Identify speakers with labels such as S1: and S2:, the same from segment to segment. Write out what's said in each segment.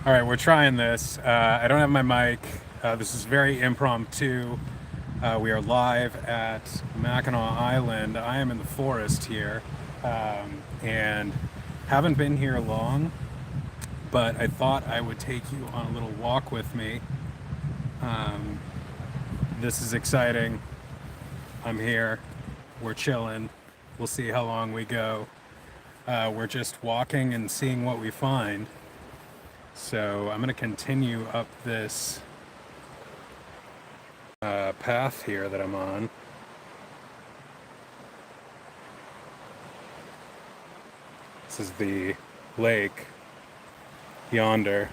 S1: All right, we're trying this. I don't have my mic. This is very impromptu. We are live at Mackinac Island. I am in the forest here, and haven't been here long, but I thought I would take you on a little walk with me. Um, this is exciting. I'm here. We're chilling. We'll see how long we go. We're just walking and seeing what we find. So I'm going to continue up this path here that I'm on. This is the lake yonder.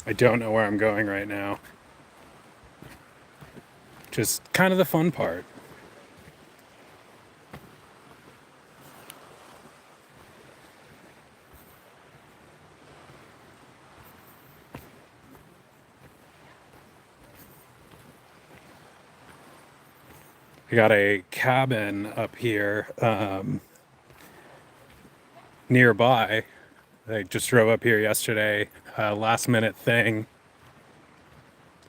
S1: I don't know where I'm going right now. Just kind of the fun part. I got a cabin up here nearby. I just drove up here yesterday. Last minute thing.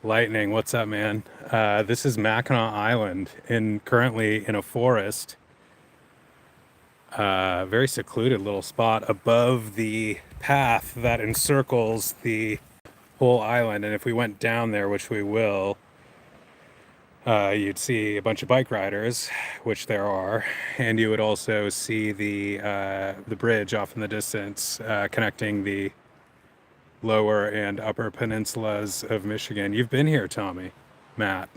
S1: Lightning, what's up, man? This is Mackinac Island, currently in a forest. Very secluded little spot above the path that encircles the whole island. And if we went down there, which we will, you'd see a bunch of bike riders, which there are, and you would also see the bridge off in the distance connecting the lower and upper peninsulas of Michigan. You've been here, Tommy, Matt.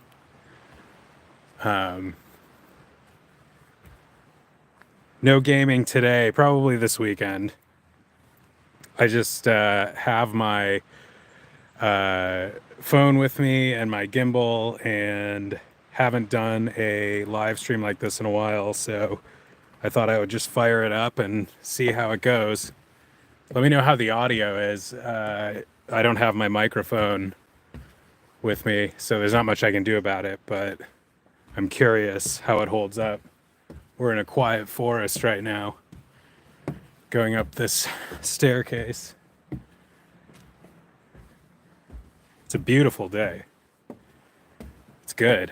S1: No gaming today, probably this weekend. I just have my phone with me and my gimbal, and haven't done a live stream like this in a while, so I thought I would just fire it up and see how it goes. Let me know how the audio is. I don't have my microphone with me, so there's not much I can do about it, but I'm curious how it holds up. We're in a quiet forest right now, going up this staircase. It's a beautiful day. It's good.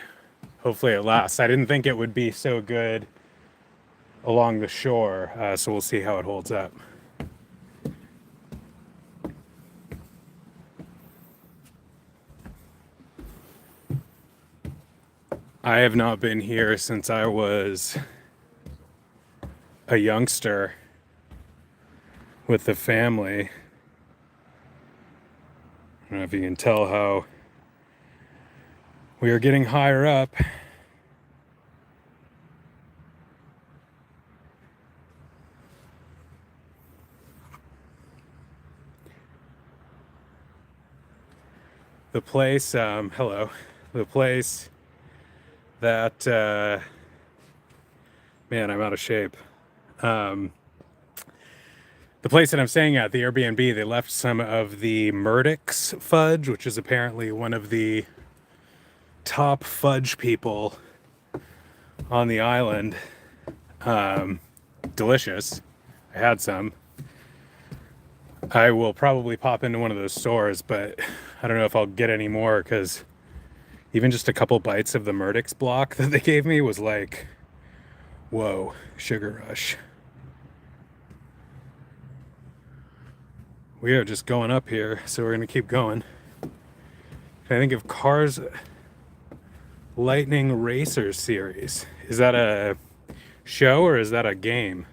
S1: Hopefully it lasts. I didn't think it would be so good along the shore, so we'll see how it holds up. I have not been here since I was a youngster with the family. I don't know if you can tell how we are getting higher up. The place, hello, the place that, man, I'm out of shape. The place that I'm staying at, the Airbnb, they left some of the Murdoch's fudge, which is apparently one of the top fudge people on the island. Delicious. I had some. I will probably pop into one of those stores, but I don't know if I'll get any more, because even just a couple bites of the Murdoch's block that they gave me was like, whoa, sugar rush. We are just going up here, so we're going to keep going. I think of Cars Lightning Racer series. Is that a show or is that a game?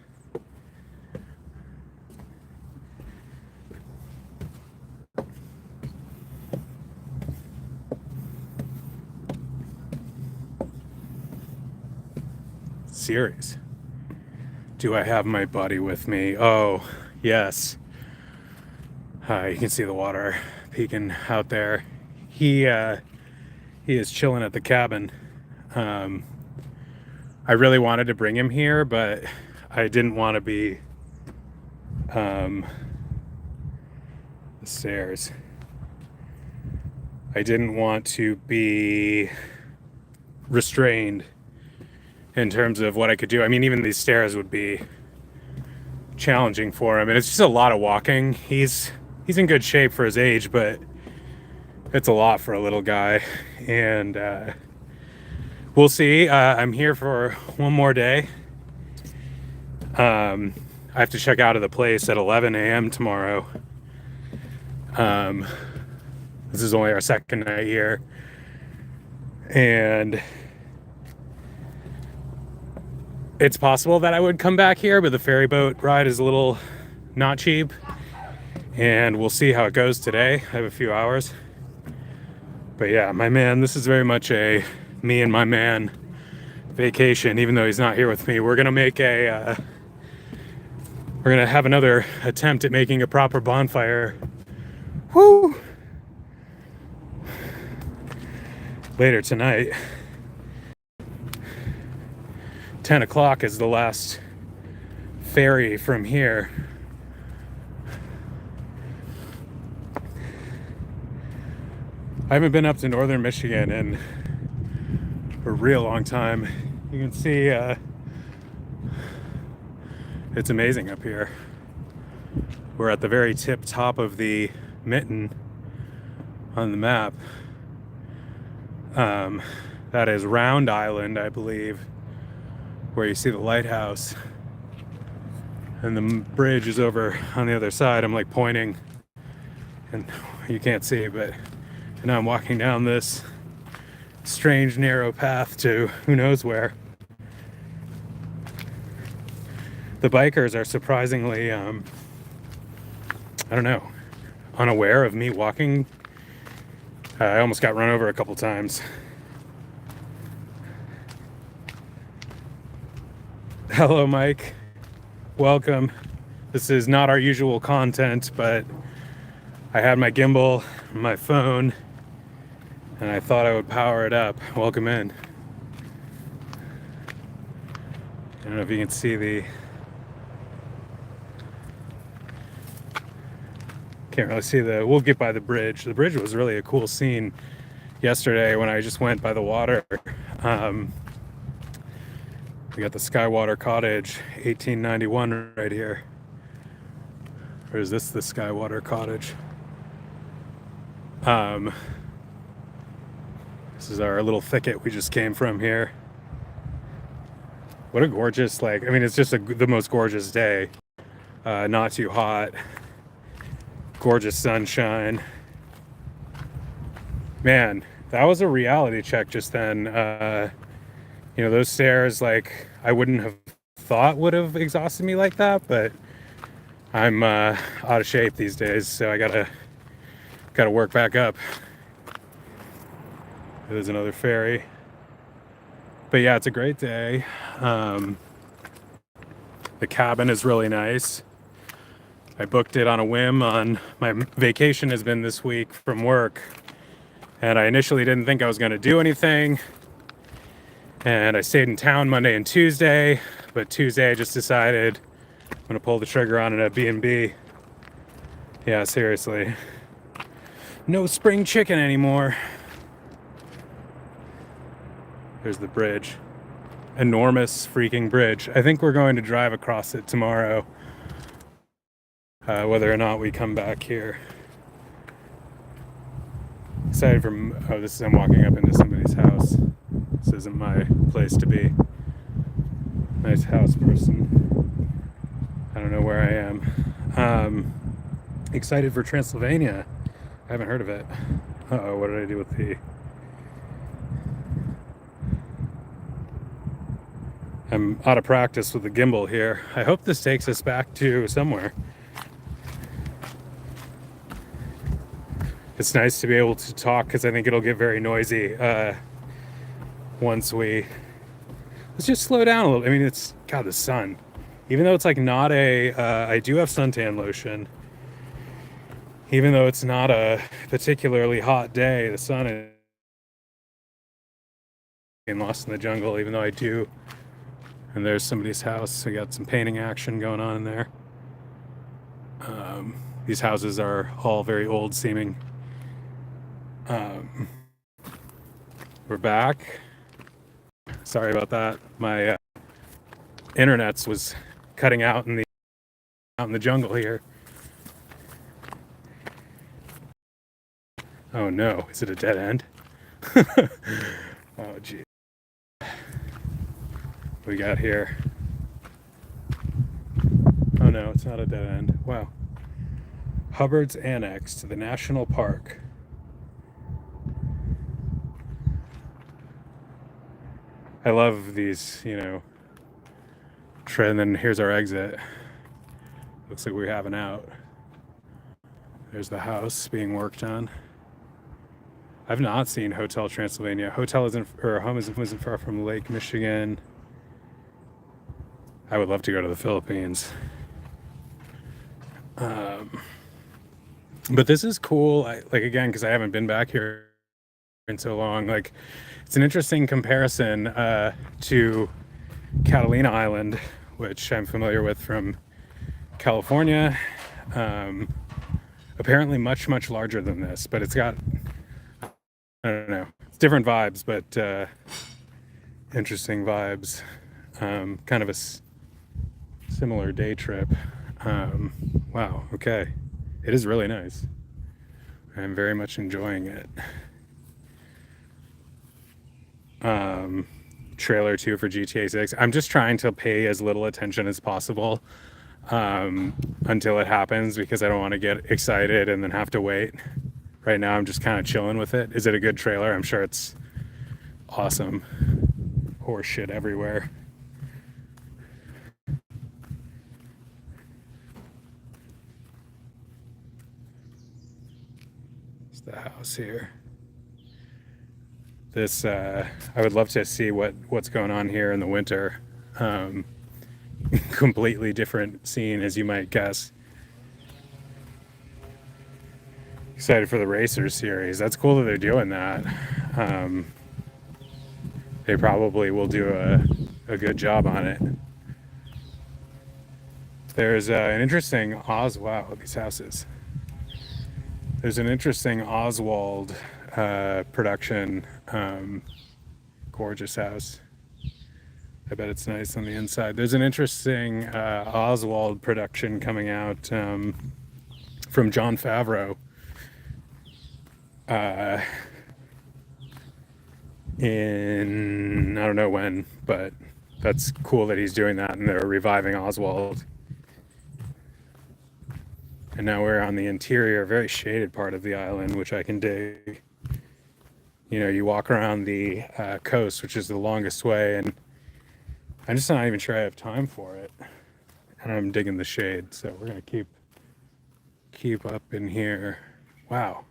S1: Series. Do I have my buddy with me? Oh, yes. You can see the water peeking out there. He is chilling at the cabin. I really wanted to bring him here, but I didn't want to be the stairs. I didn't want to be restrained in terms of what I could do. I mean, even these stairs would be challenging for him, and it's just a lot of walking. He's in good shape for his age, but it's a lot for a little guy, and we'll see. I'm here for one more day. I have to check out of the place at 11 a.m. tomorrow. This is only our second night here, and it's possible that I would come back here, but the ferry boat ride is a little not cheap, and we'll see how it goes today. I have a few hours. But yeah, my man, this is very much a me and my man vacation, even though he's not here with me. We're gonna make we're gonna have another attempt at making a proper bonfire. Woo! Later tonight. 10 o'clock is the last ferry from here. I haven't been up to northern Michigan in a real long time. You can see it's amazing up here. We're at the very tip top of the mitten on the map. That is Round Island, I believe, where you see the lighthouse, and the bridge is over on the other side. I'm like pointing, and you can't see, but now I'm walking down this strange narrow path to who knows where. The bikers are surprisingly, I don't know, unaware of me walking. I almost got run over a couple times. Hello, Mike. Welcome. This is not our usual content, but I had my gimbal, my phone, and I thought I would power it up. Welcome in. I don't know if you can see can't really see we'll get by the bridge. The bridge was really a cool scene yesterday when I just went by the water. We got the Skywater Cottage, 1891 right here. Or is this the Skywater Cottage? This is our little thicket we just came from here. What a gorgeous, I mean, it's just the most gorgeous day. Not too hot. Gorgeous sunshine. Man, that was a reality check just then. You know, those stairs, I wouldn't have thought would have exhausted me like that, but I'm out of shape these days, so I gotta work back up. There's another ferry. But yeah, it's a great day. The cabin is really nice. I booked it on a whim. My vacation has been this week from work, and I initially didn't think I was going to do anything, and I stayed in town Monday and Tuesday, but Tuesday I just decided I'm going to pull the trigger on a B&B. Yeah, seriously. No spring chicken anymore. There's the bridge. Enormous freaking bridge. I think we're going to drive across it tomorrow. Whether or not we come back here. Excited for, I'm walking up into somebody's house. This isn't my place to be. Nice house person. I don't know where I am. Excited for Transylvania. I haven't heard of it. Uh-oh, what did I do with I'm out of practice with the gimbal here. I hope this takes us back to somewhere. It's nice to be able to talk because I think it'll get very noisy once let's just slow down a little. I mean, God, the sun. Even though it's not I do have suntan lotion. Even though it's not a particularly hot day, the sun is getting lost in the jungle, even though I do And there's somebody's house. We got some painting action going on in there. These houses are all very old seeming. We're back. Sorry about that. My internet's was cutting out in the jungle here. Oh no, is it a dead end? Oh gee. We got here. Oh no, it's not a dead end. Wow. Hubbard's Annex to the National Park. I love these, and then here's our exit. Looks like we have an out. There's the house being worked on. I've not seen Hotel Transylvania. Home isn't far from Lake Michigan. I would love to go to the Philippines. But this is cool. Again, because I haven't been back here in so long. It's an interesting comparison to Catalina Island, which I'm familiar with from California. Apparently much, much larger than this, but it's got, I don't know, it's different vibes, but interesting vibes. Kind of a similar day trip. Wow, okay. It is really nice. I'm very much enjoying it. Trailer 2 for GTA 6. I'm just trying to pay as little attention as possible until it happens, because I don't want to get excited and then have to wait. Right now I'm just kind of chilling with it. Is it a good trailer? I'm sure it's awesome. Horse shit everywhere. It's the house here. This I would love to see what's going on here in the winter. Completely different scene, as you might guess. Excited for the Racers series. That's cool that they're doing that. They probably will do a good job on it. There's an interesting wow, these houses. There's an interesting Oswald production. Gorgeous house. I bet it's nice on the inside. There's an interesting Oswald production coming out from Jon Favreau in, I don't know when, but that's cool that he's doing that, and they're reviving Oswald. And now we're on the interior, very shaded part of the island, which I can dig. You walk around the coast, which is the longest way, and I'm just not even sure I have time for it. And I'm digging the shade, so we're gonna keep up in here. Wow.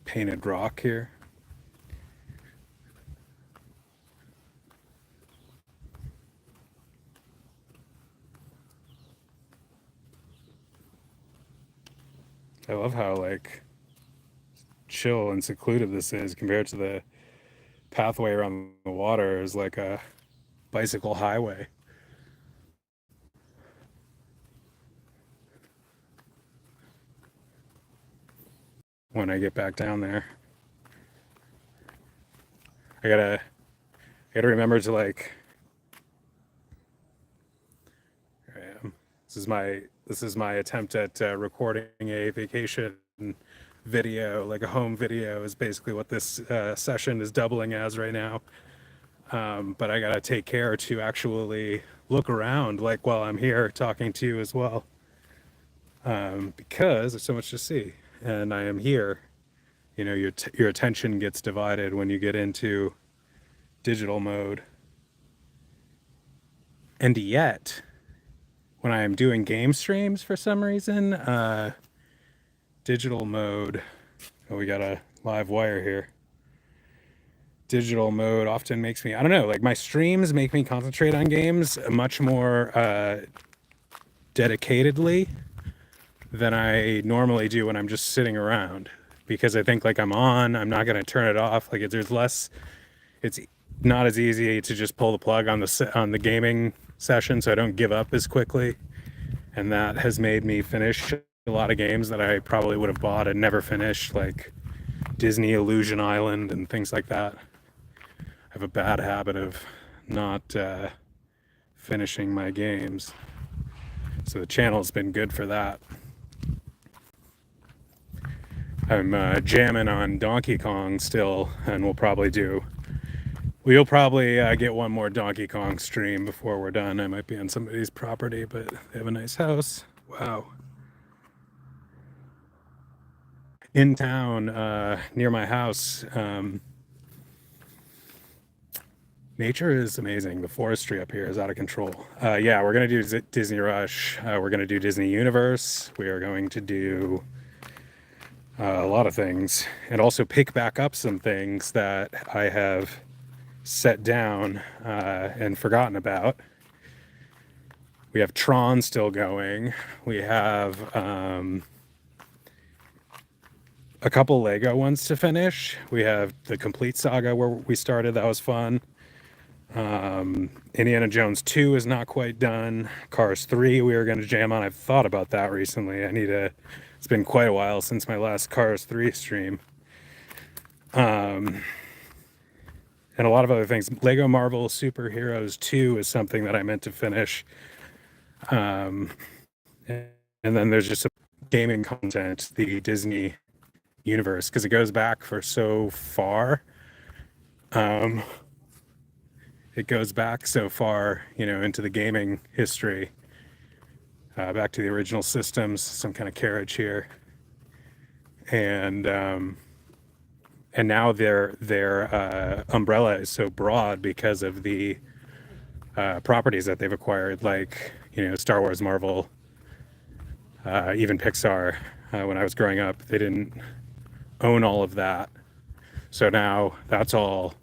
S1: Painted rock here. I love how chill and secluded this is compared to the pathway around the water. Is like a bicycle highway. When I get back down there, I gotta remember to Here I am. This is my attempt at recording a vacation video, like a home video is basically what this session is doubling as right now. But I gotta take care to actually look around while I'm here talking to you as well, because there's so much to see, and I am here. Your attention gets divided when you get into digital mode, and yet when I am doing game streams, for some reason, digital mode, oh, we got a live wire here. Digital mode often makes me, I don't know, my streams make me concentrate on games much more dedicatedly than I normally do when I'm just sitting around, because I think like I'm not going to turn it off. Like there's less, it's not as easy to just pull the plug on the gaming session, so I don't give up as quickly. And that has made me finish a lot of games that I probably would have bought and never finished, like Disney Illusion Island and things like that. I have a bad habit of not finishing my games, so the channel's been good for that. I'm jamming on Donkey Kong still, and we'll probably get one more Donkey Kong stream before we're done. I might be on somebody's property, but they have a nice house. Wow. In town, near my house, nature is amazing. The forestry up here is out of control. Yeah, we're going to do Disney Rush. We're going to do Disney Universe. We are going to do a lot of things, and also pick back up some things that I have set down and forgotten about. We have Tron still going. We have a couple Lego ones to finish. We have the Complete Saga where we started. That was fun. Indiana Jones 2 is not quite done. Cars 3 we were going to jam on. I've thought about that recently. It's been quite a while since my last Cars 3 stream. And a lot of other things. Lego Marvel Superheroes 2 is something that I meant to finish. And then there's just some gaming content, the Disney universe, because it goes back for so far. It goes back so far, into the gaming history, back to the original systems, some kind of carriage here. And now their umbrella is so broad because of the properties that they've acquired, like Star Wars, Marvel, even Pixar. When I was growing up, they didn't own all of that, so now that's all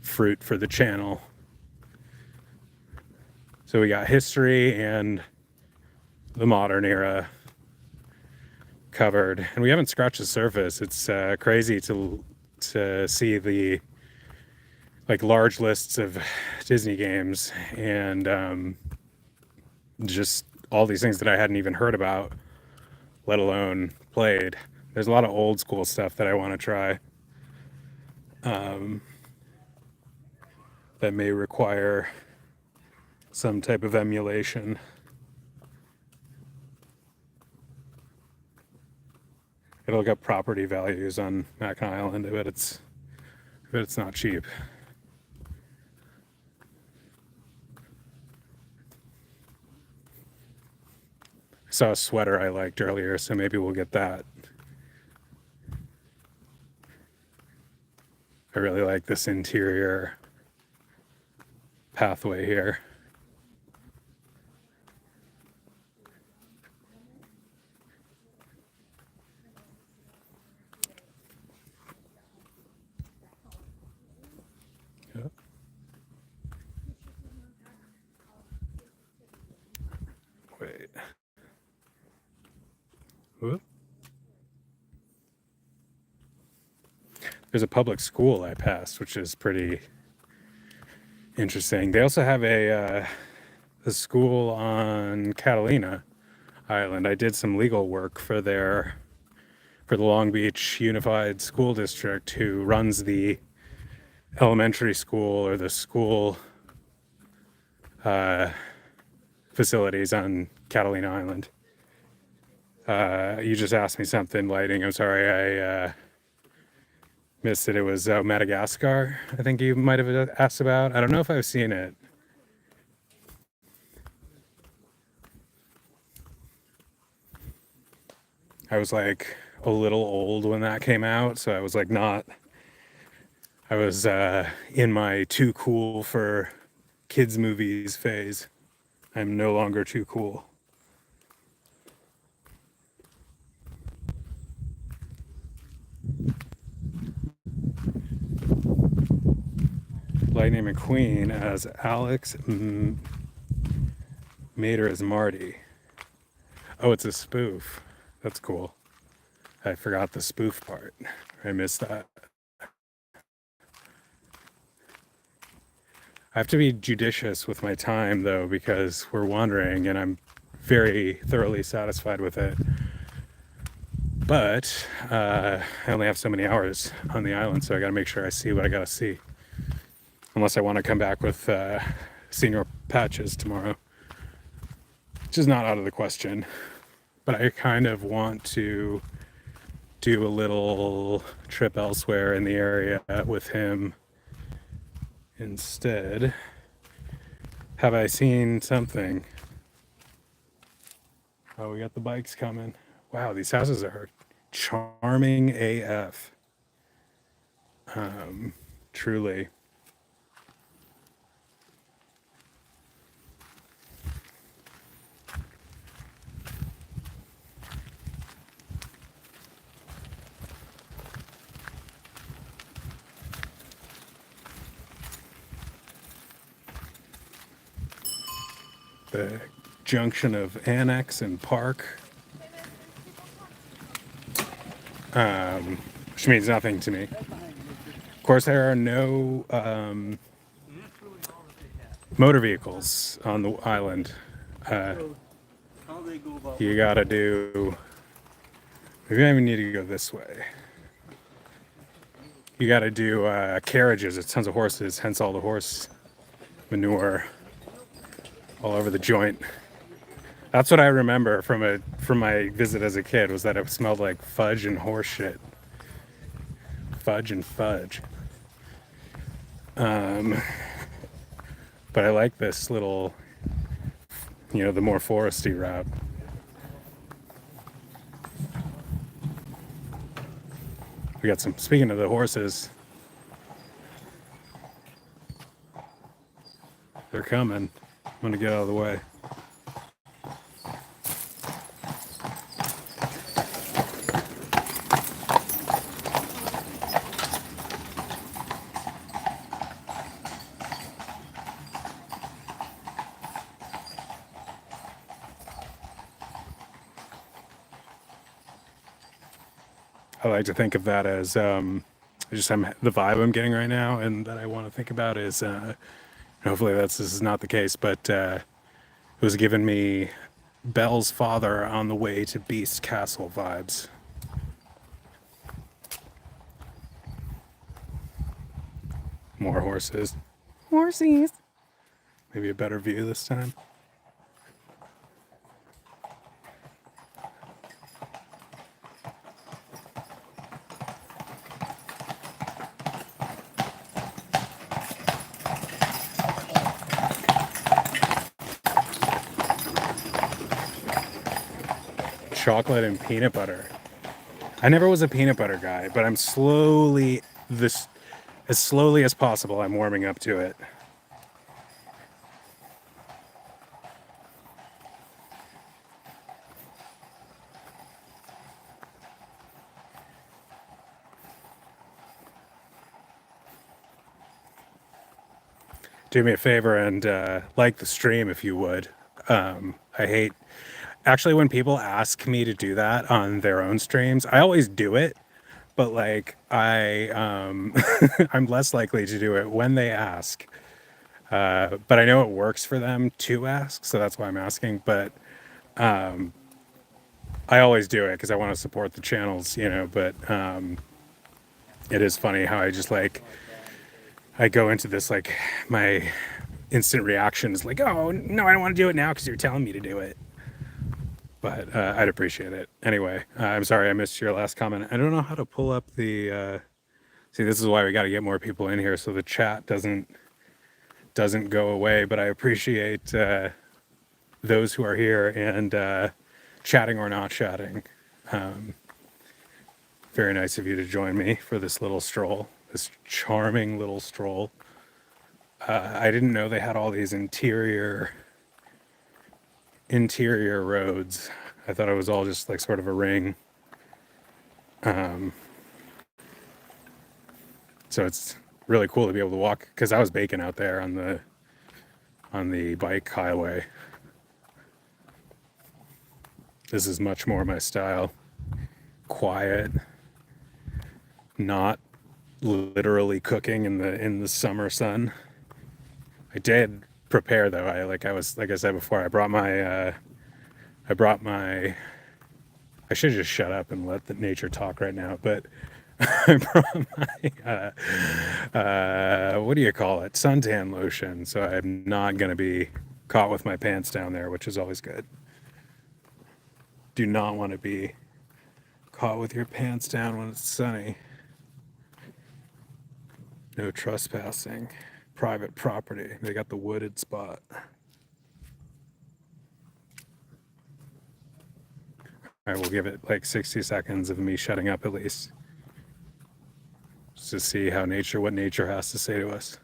S1: fruit for the channel. So we got history and the modern era covered, and we haven't scratched the surface. It's crazy to see the large lists of Disney games and just all these things that I hadn't even heard about, let alone played. There's a lot of old school stuff that I want to try that may require some type of emulation. Gotta look up property values on Mackinac Island. I bet it's not cheap. I saw a sweater I liked earlier, so maybe we'll get that. I really like this interior pathway here. Yep. Wait. Whoop. There's a public school I passed, which is pretty interesting. They also have a school on Catalina Island. I did some legal work for the Long Beach Unified School District, who runs the elementary school or the school facilities on Catalina Island. You just asked me something, lighting. I'm sorry, I missed it. It was Madagascar, I think you might have asked about. I don't know if I've seen it. I was like a little old when that came out, so I was like I was in my too cool for kids movies phase. I'm no longer too cool. Lightning McQueen as Alex, Mater as Marty. Oh, it's a spoof. That's cool. I forgot the spoof part. I missed that. I have to be judicious with my time though, because we're wandering and I'm very thoroughly satisfied with it. But I only have so many hours on the island, so I got to make sure I see what I got to see. Unless I want to come back with senior patches tomorrow, which is not out of the question. But I kind of want to do a little trip elsewhere in the area with him instead. Have I seen something? Oh, we got the bikes coming. Wow, these houses are charming AF. Truly. The junction of Annex and Park, which means nothing to me. Of course, there are no motor vehicles on the island. You gotta do. Maybe I even need to go this way. You gotta do carriages. It's tons of horses, hence all the horse manure all over the joint. That's what I remember from my visit as a kid, was that it smelled like fudge and horse shit. Fudge and fudge. But I like this little, the more foresty route. We got some, speaking of the horses, they're coming. I'm gonna get out of the way. I like to think of that as the vibe I'm getting right now, and that I want to think about is hopefully this is not the case, but it was giving me Belle's father on the way to Beast Castle vibes. More horses. Horsies. Maybe a better view this time. Chocolate and peanut butter. I never was a peanut butter guy, but I'm as slowly as possible, I'm warming up to it. Do me a favor and like the stream if you would. I hate actually when people ask me to do that on their own streams. I always do it, but like I'm less likely to do it when they ask. But I know it works for them to ask, so that's why I'm asking. But I always do it because I want to support the channels, But it is funny how I go into this, like, my instant reaction is like, oh no, I don't want to do it now because you're telling me to do it. But I'd appreciate it anyway. I'm sorry I missed your last comment. I don't know how to pull up the. See, this is why we got to get more people in here so the chat doesn't go away. But I appreciate those who are here and chatting or not chatting. Very nice of you to join me for this little stroll, this charming little stroll. I didn't know they had all these interior roads. I thought it was all just like sort of a ring. So it's really cool to be able to walk, because I was baking out there on the bike highway. This is much more my style. Quiet, not literally cooking in the summer sun. I did prepare though. Like I said before, I brought my I should just shut up and let the nature talk right now, but I brought my what do you call it? Suntan lotion. So I'm not gonna be caught with my pants down there, which is always good. Do not want to be caught with your pants down when it's sunny. No trespassing. Private property. They got the wooded spot. I will give it like 60 seconds of me shutting up at least. Just to see what nature has to say to us.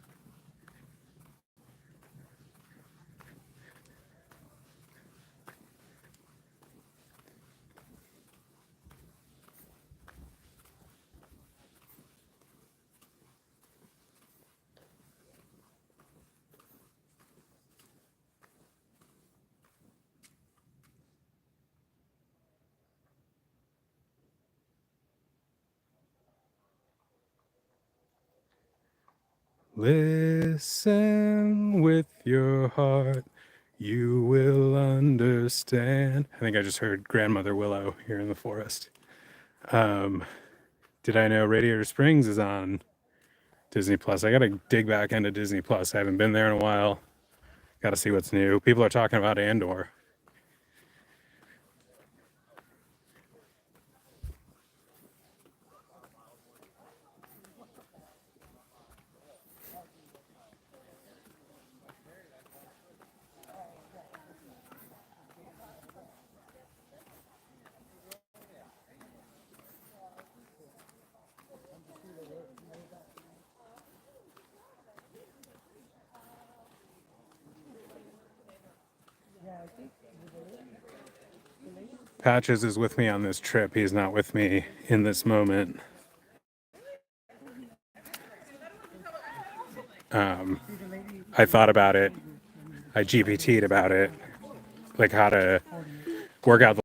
S1: Listen with your heart, you will understand. I think I just heard Grandmother Willow here in the forest. Did I know Radiator Springs is on Disney Plus? I gotta dig back into Disney Plus. I haven't been there in a while. Gotta see what's new. People are talking about Andor. Patches is with me on this trip. He's not with me in this moment. I thought about it. I GPT'd about it, like how to work out the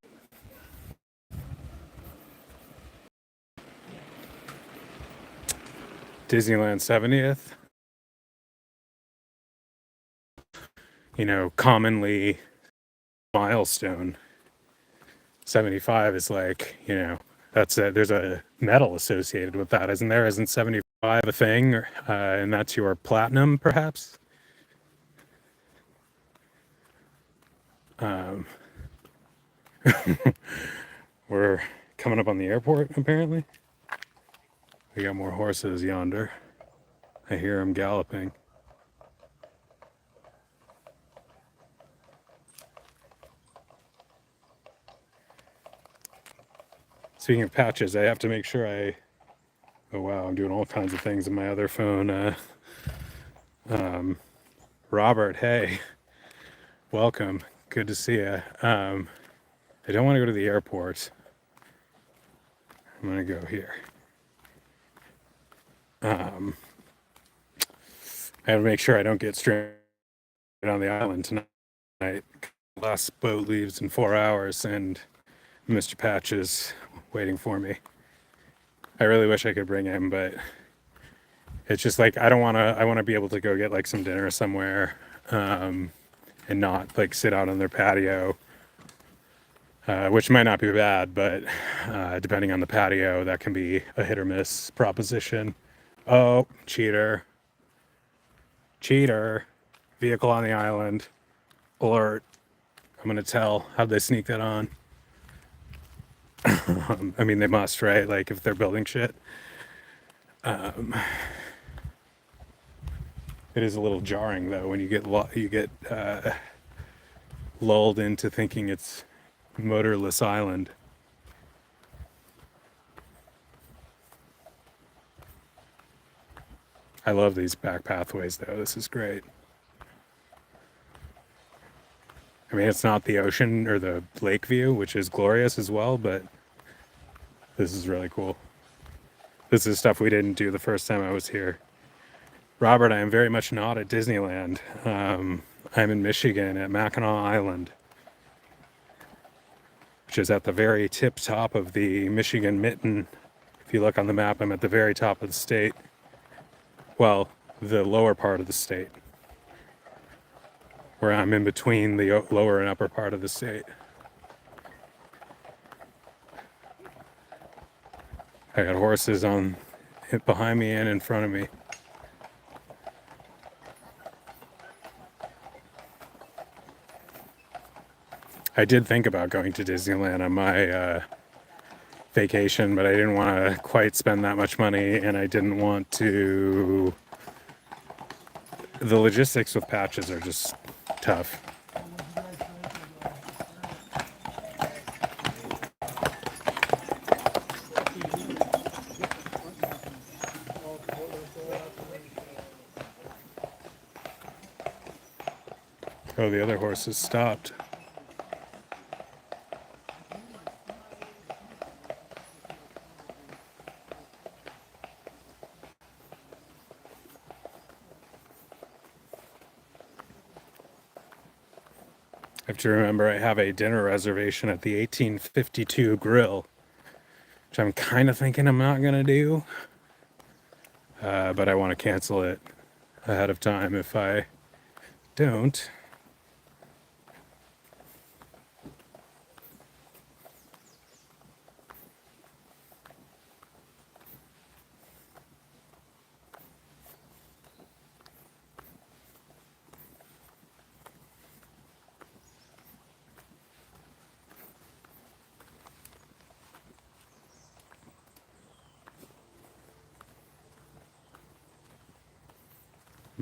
S1: Disneyland 70th. Commonly milestone. 75 is like, there's a medal associated with that, isn't there? Isn't 75 a thing? And that's your platinum, perhaps? We're coming up on the airport, apparently. We got more horses yonder. I hear them galloping. Speaking of patches, I have to make sure oh wow, I'm doing all kinds of things in my other phone. Robert, hey, welcome. Good to see you. I don't want to go to the airport. I'm gonna go here. I have to make sure I don't get stranded on the island tonight. Last boat leaves in 4 hours, and Mr. Patch is waiting for me. I really wish I could bring him, but it's just like I want to be able to go get like some dinner somewhere, and not like sit out on their patio, which might not be bad, but depending on the patio, that can be a hit or miss proposition. Oh, cheater. Vehicle on the island. Alert. I'm gonna tell. How'd they sneak that on? I mean, they must, right? Like, if they're building shit. It is a little jarring, though, when you get lulled into thinking it's motorless island. I love these back pathways, though. This is great. I mean, it's not the ocean or the lake view, which is glorious as well, but this is really cool. This is stuff we didn't do the first time I was here. Robert, I am very much not at Disneyland. I'm in Michigan at Mackinac Island, which which is at the very tip top of the Michigan Mitten. If you look on the map, I'm at the very top of the state. Well, the lower part of the state, where I'm in between the lower and upper part of the state. I got horses on behind me and in front of me. I did think about going to Disneyland on my vacation, but I didn't want to quite spend that much money, and I didn't want to. The logistics with Patches are just tough. Oh, the other horses stopped. I have to remember I have a dinner reservation at the 1852 Grill, which I'm kind of thinking I'm not going to do. But I want to cancel it ahead of time if I don't.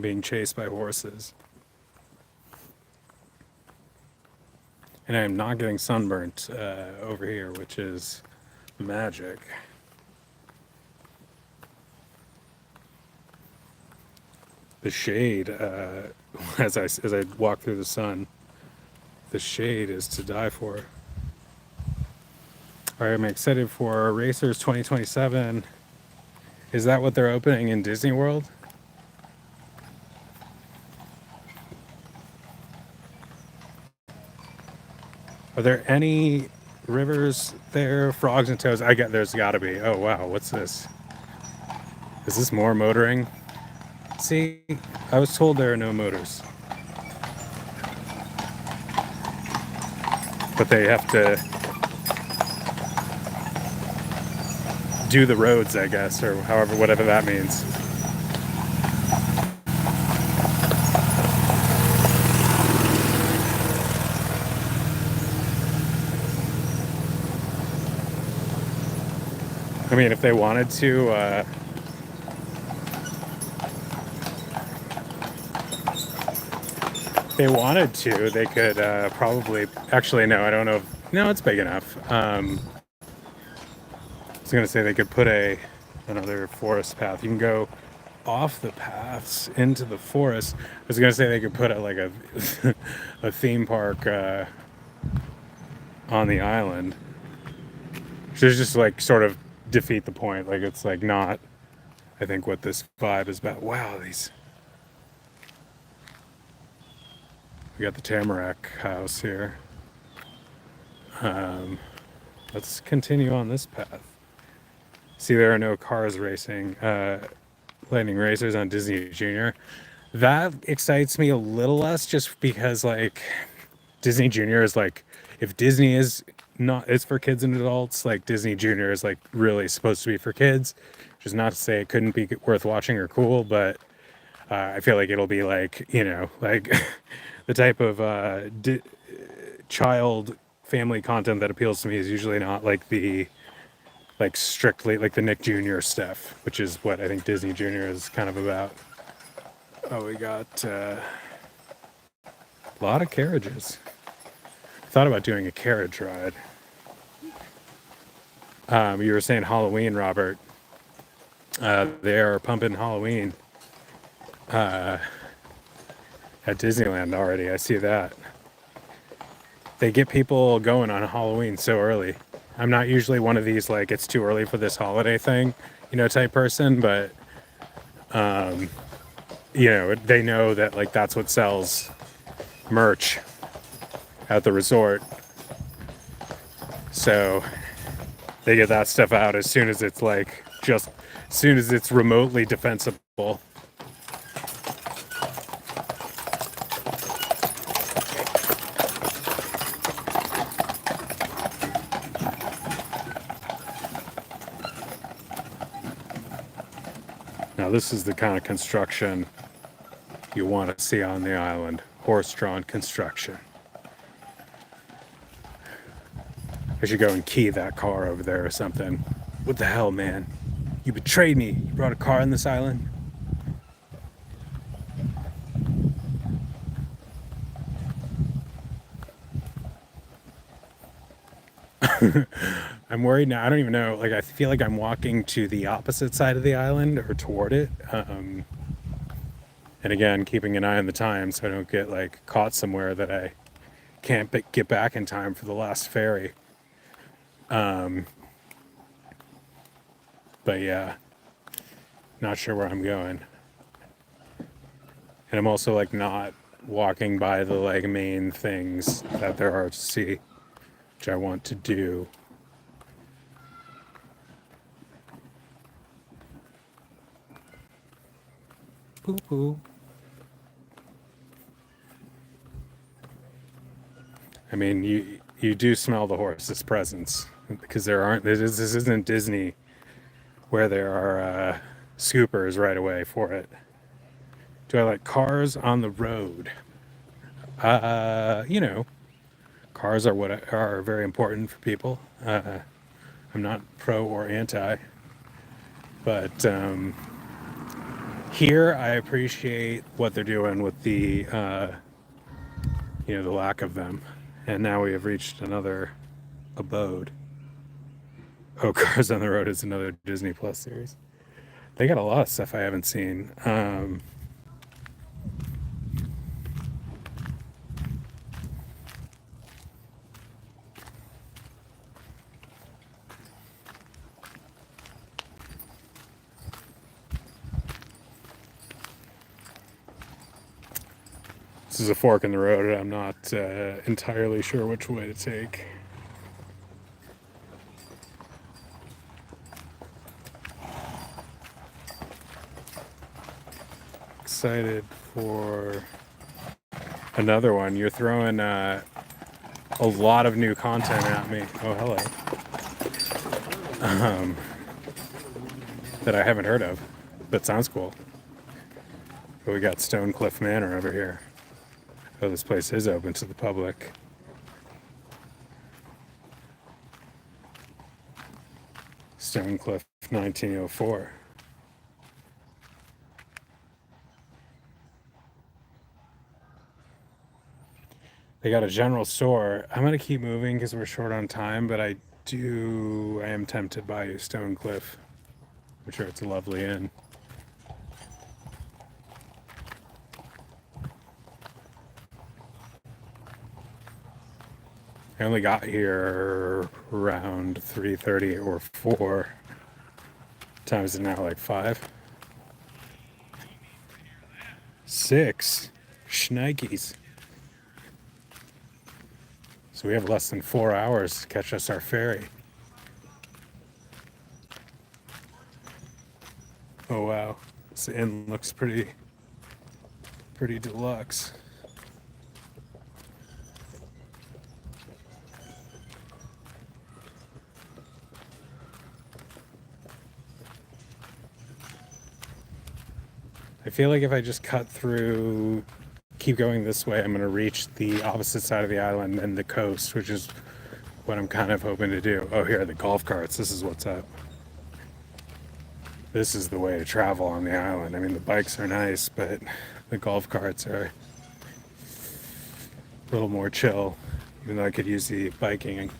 S1: Being chased by horses. And I'm not getting sunburnt over here, which is magic. The shade, as I walk through the sun, the shade is to die for. All right, I'm excited for Racers 2027. Is that what they're opening in Disney World? Are there any rivers there? Frogs and toads? There's gotta be. Oh wow, what's this? Is this more motoring? See, I was told there are no motors. But they have to do the roads, I guess, or whatever that means. I mean, if they wanted to, they could probably. Actually, no, I don't know. No, it's big enough. I was gonna say they could put another forest path. You can go off the paths into the forest. I was gonna say they could put a a theme park on the island. Which is just like sort of defeat the point. Like it's like not, I think, what this vibe is about. Wow, we got the Tamarack House here. Let's continue on this path. See, there are no cars racing, Lightning Racers on Disney Junior. That excites me a little less, just because like Disney Junior is like, if Disney is for kids and adults, like Disney Junior is like really supposed to be for kids, which is not to say it couldn't be worth watching or cool, but I feel like it'll be like, like the type of child family content that appeals to me is usually not like strictly like the Nick Jr. stuff, which is what I think Disney Junior is kind of about. Oh, we got a lot of carriages. Thought about doing a carriage ride. You were saying Halloween, Robert. They are pumping Halloween at Disneyland already. I see that. They get people going on Halloween so early. I'm not usually one of these like it's too early for this holiday thing, type person, but they know that like that's what sells merch at the resort. So they get that stuff out as soon as it's like just as soon as it's remotely defensible. Now this is the kind of construction you want to see on the island. Horse-drawn construction. I should go and key that car over there or something. What the hell, man? You betrayed me. You brought a car on this island? I'm worried now. I don't even know. Like, I feel like I'm walking to the opposite side of the island or toward it. And again, keeping an eye on the time so I don't get like caught somewhere that I can't get back in time for the last ferry. But yeah, not sure where I'm going. And I'm also like not walking by the like main things that there are to see, which I want to do. Poo poo. I mean, you do smell the horse's presence because this isn't Disney where there are scoopers right away for it. Do I like cars on the road? You know, cars are very important for people. I'm not pro or anti, but here I appreciate what they're doing with the the lack of them. And now we have reached another abode. Oh, Cars on the Road is another Disney Plus series. They got a lot of stuff I haven't seen. This is a fork in the road, and I'm not entirely sure which way to take. Excited for another one. You're throwing a lot of new content at me. Oh, hello. That I haven't heard of, but sounds cool. But we got Stone Cliff Manor over here. Oh, this place is open to the public. Stone Cliff 1904. They got a general store. I'm gonna keep moving because we're short on time, but I am tempted by Stone Cliff. I'm sure it's a lovely inn. I only got here around 3:30 or 4. Time is it now, like 5? 6. Shnikes. So we have less than 4 hours to catch us our ferry. Oh wow, this inn looks pretty deluxe. I feel like if I just cut through, keep going this way, I'm going to reach the opposite side of the island and the coast, which is what I'm kind of hoping to do. Oh, here are the golf carts. This is what's up. This is the way to travel on the island. I mean, the bikes are nice, but the golf carts are a little more chill, even though I could use the biking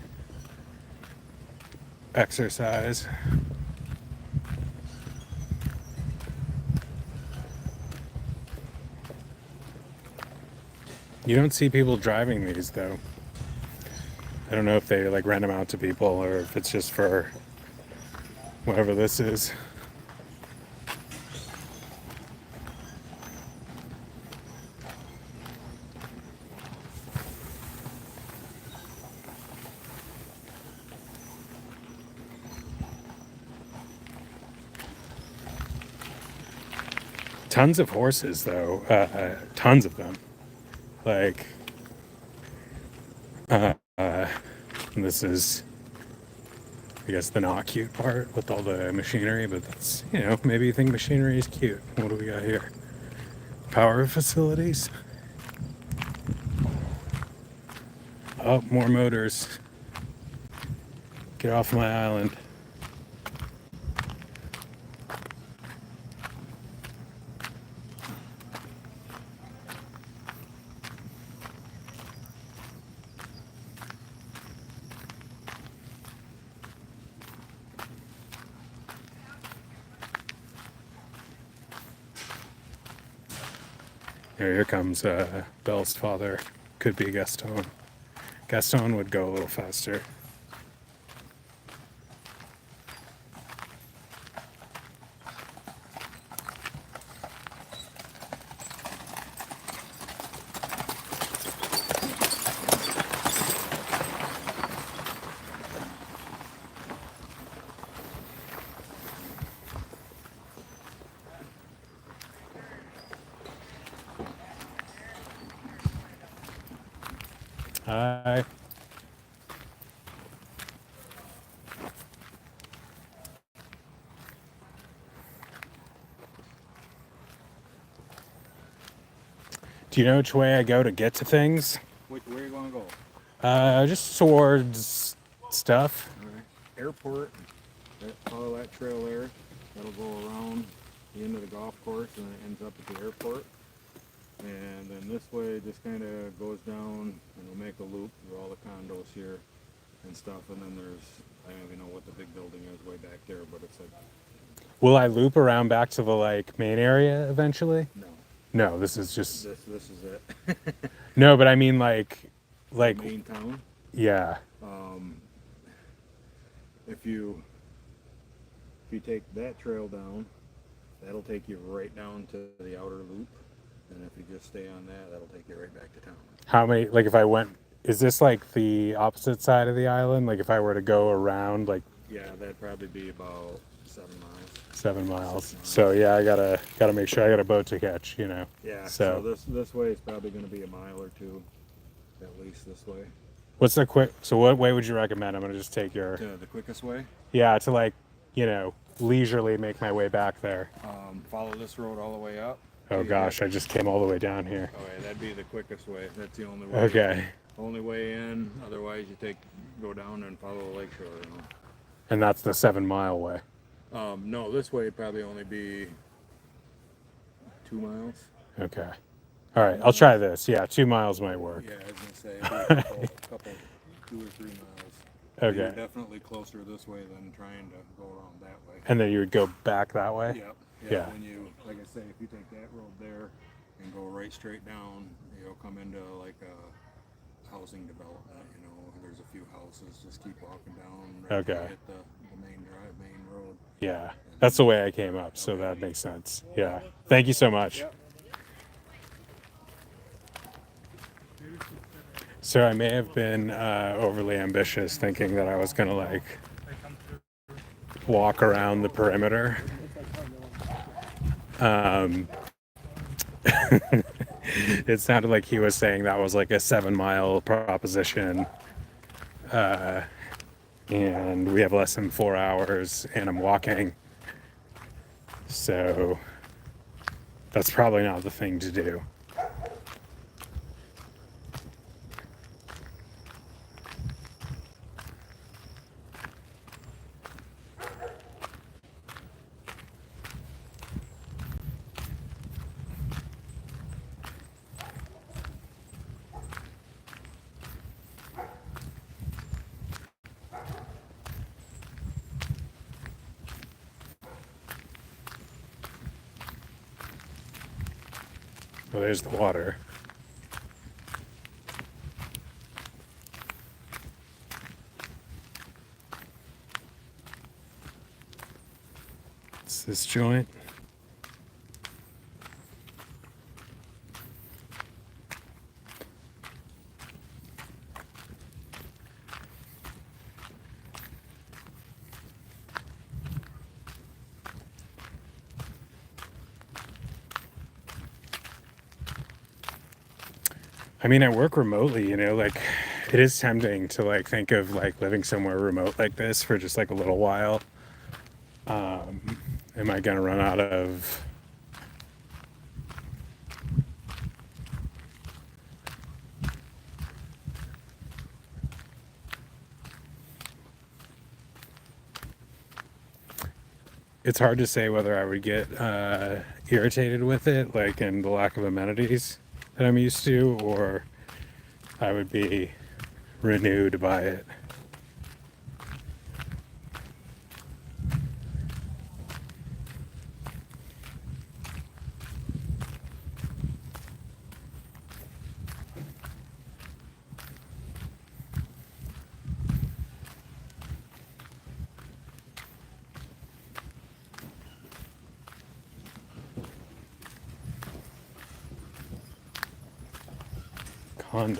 S1: exercise. You don't see people driving these though. I don't know if they like rent them out to people or if it's just for whatever this is. Tons of horses, though. Tons of them. Like, this is, I guess, the not cute part with all the machinery, but that's, maybe you think machinery is cute. What do we got here? Power facilities. Oh, more motors. Get off my island. Here comes Belle's father. Could be Gaston. Gaston would go a little faster. Hi. Do you know which way I go to get to things?
S2: Where are you going to go?
S1: Just towards stuff.
S2: All right. Airport. Follow that trail there. That'll go around the end of the golf course and it ends up at the airport. And then this way just kind of goes down and we'll make a loop through all the condos here and stuff. And then there's, I don't even know what the big building is way back there, but it's like...
S1: Will I loop around back to the main area eventually?
S2: No.
S1: No, this is just...
S2: This is it.
S1: No, but I mean like
S2: main town.
S1: Yeah.
S2: If you take that trail down, that'll take you right down to the outer loop. And if you just stay on that, that'll take you right back to town.
S1: How many, if I went, is this the opposite side of the island? Like if I were to go around,
S2: Yeah, that'd probably be about 7 miles.
S1: 7 miles. So yeah, I gotta make sure I got a boat to catch,
S2: Yeah, so this way is probably gonna be a mile or two, at least this way.
S1: What's the quick, so what way would you recommend? I'm gonna just take your...
S2: The quickest way?
S1: Yeah, to leisurely make my way back there.
S2: Follow this road all the way up.
S1: Oh gosh, I just came all the way down here.
S2: Okay, that'd be the quickest way. That's the only way.
S1: Okay.
S2: Only way in. Otherwise, you go down and follow the lakeshore.
S1: And that's the 7 mile way.
S2: No, this way would probably only be 2 miles.
S1: Okay. All right, I'll try this. Yeah, 2 miles might work.
S2: Yeah, I was gonna say it'd be a couple, 2 or 3 miles.
S1: Okay.
S2: You're definitely closer this way than trying to go around that way.
S1: And then you would go back that way?
S2: Yep.
S1: Yeah.
S2: When you, like I say, if you take that road there and go right straight down, you'll come into a housing development. There's a few houses. Just keep walking down. Right
S1: Okay.
S2: Hit the main road.
S1: Yeah, that's the way I came up, so that makes sense. Yeah. Thank you so much.
S2: Yep.
S1: So I may have been overly ambitious thinking that I was going to walk around the perimeter. It sounded like he was saying that was a 7 mile proposition. And we have less than 4 hours and I'm walking. So that's probably not the thing to do. Well, there's the water. It's this joint. I mean, I work remotely, like it is tempting to like think of like living somewhere remote like this for just like a little while. Am I gonna run out of it's hard to say whether I would get irritated with it, like in the lack of amenities that I'm used to, or I would be renewed by it. Condos.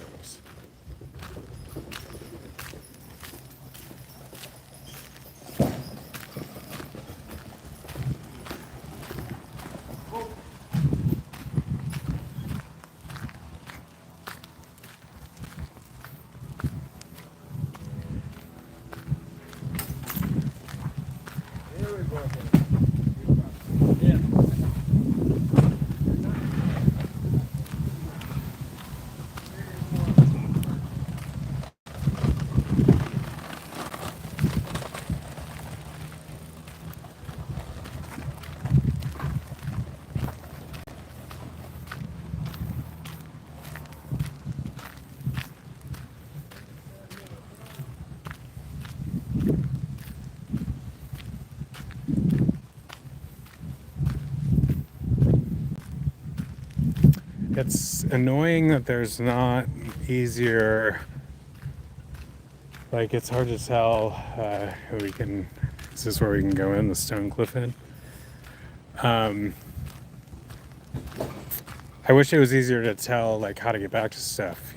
S1: It's annoying that there's not easier, like it's hard to tell. Is this where we can go in, the Stone Cliff Inn? I wish it was easier to tell like how to get back to stuff.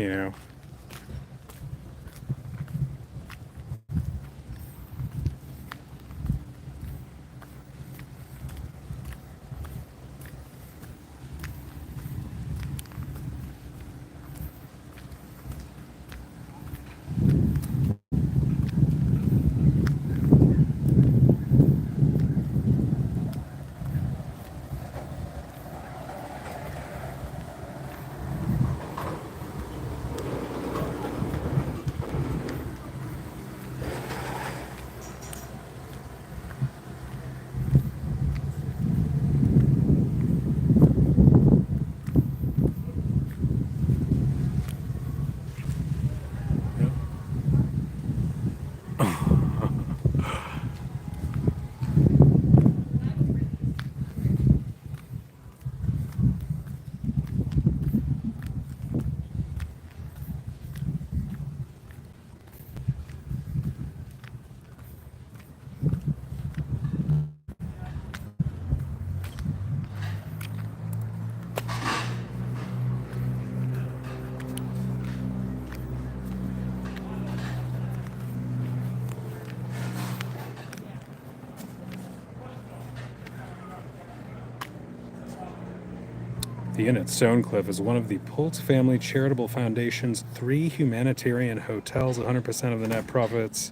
S1: The Inn at Stonecliff is one of the Pultz Family Charitable Foundation's 3 humanitarian hotels. 100% of the net profits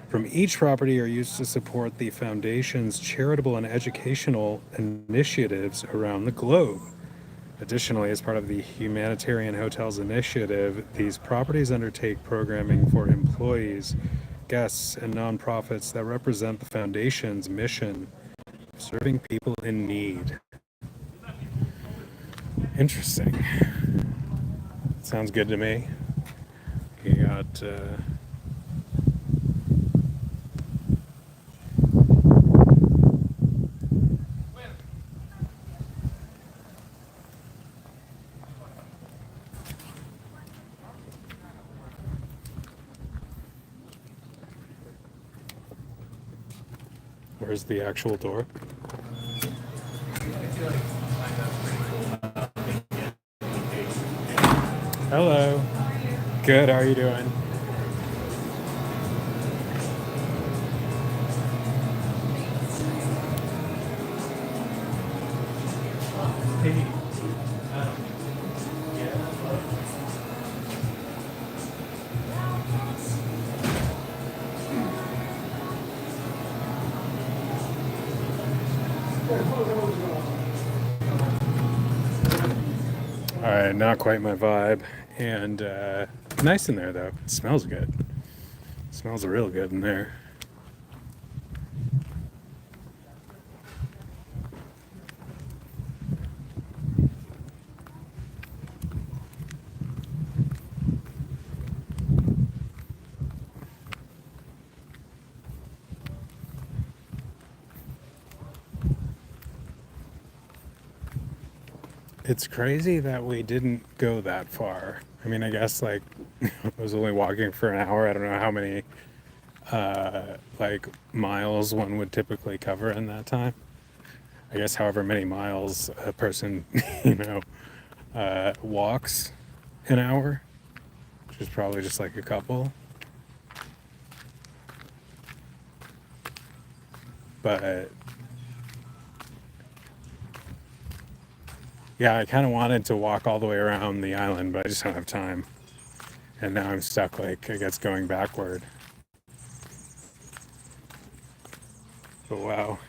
S1: from each property are used to support the foundation's charitable and educational initiatives around the globe. Additionally, as part of the Humanitarian Hotels Initiative, these properties undertake programming for employees, guests, and nonprofits that represent the foundation's mission of serving people in need. Interesting. Sounds good to me. You got where's the actual door? Hello. Good, how are you doing? Hey. All right, not quite my vibe. And nice in there though. It smells good. It smells real good in there. It's crazy that we didn't go that far. I mean, I guess like I was only walking for an hour. I don't know how many like miles one would typically cover in that time. I guess however many miles a person, you know, walks an hour, which is probably just like a couple. But yeah, I kind of wanted to walk all the way around the island, but I just don't have time. And now I'm stuck, like, I guess going backward. But wow.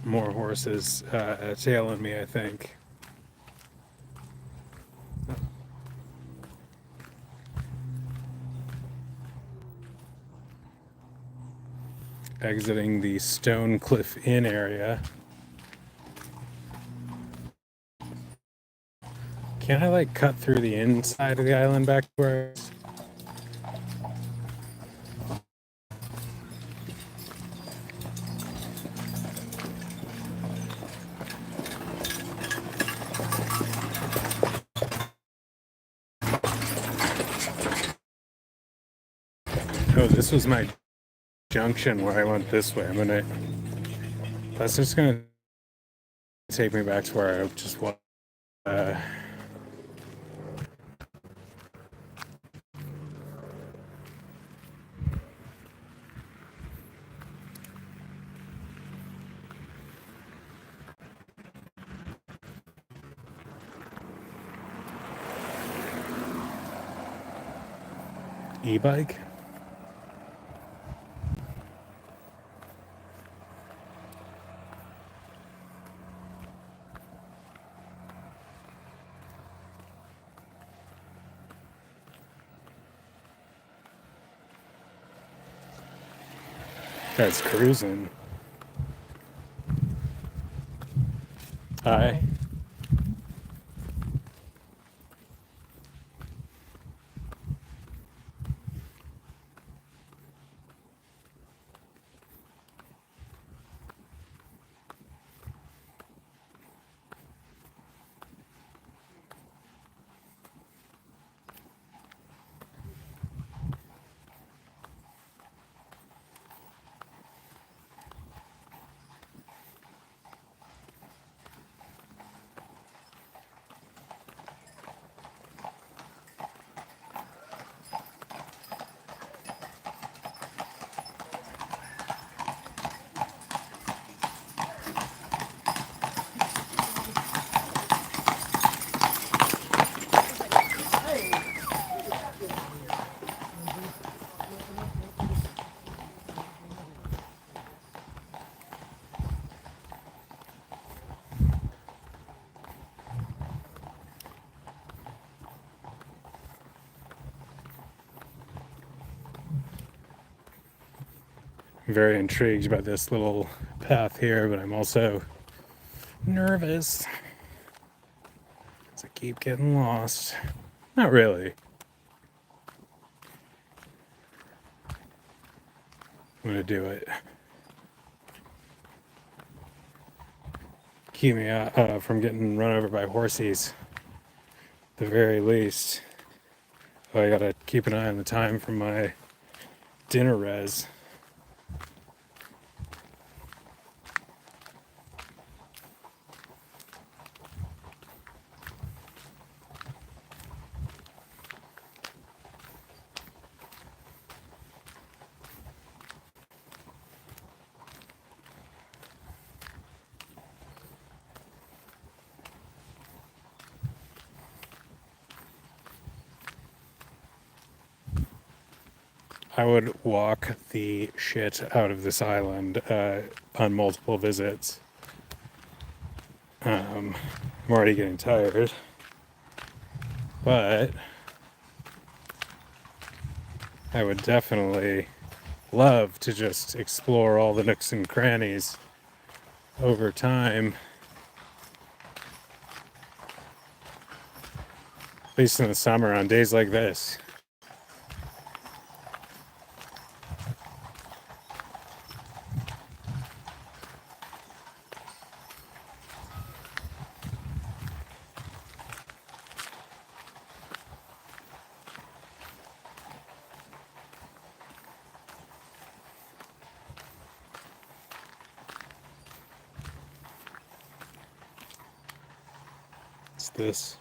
S1: More horses tailing me, I think. Exiting the Stone Cliff Inn area. Can I like cut through the inside of the island back where? Oh, this was my junction where I went this way. That's just gonna take me back to where I just was. E-bike? That's cruising. Hi. Very intrigued by this little path here, but I'm also nervous. I keep getting lost. Not really. gonna do it. Keep me from getting run over by horsies, at the very least. Oh, I gotta keep an eye on the time for my dinner res. I would walk the shit out of this island on multiple visits. I'm already getting tired, but I would definitely love to just explore all the nooks and crannies over time, at least in the summer on days like this. It's this.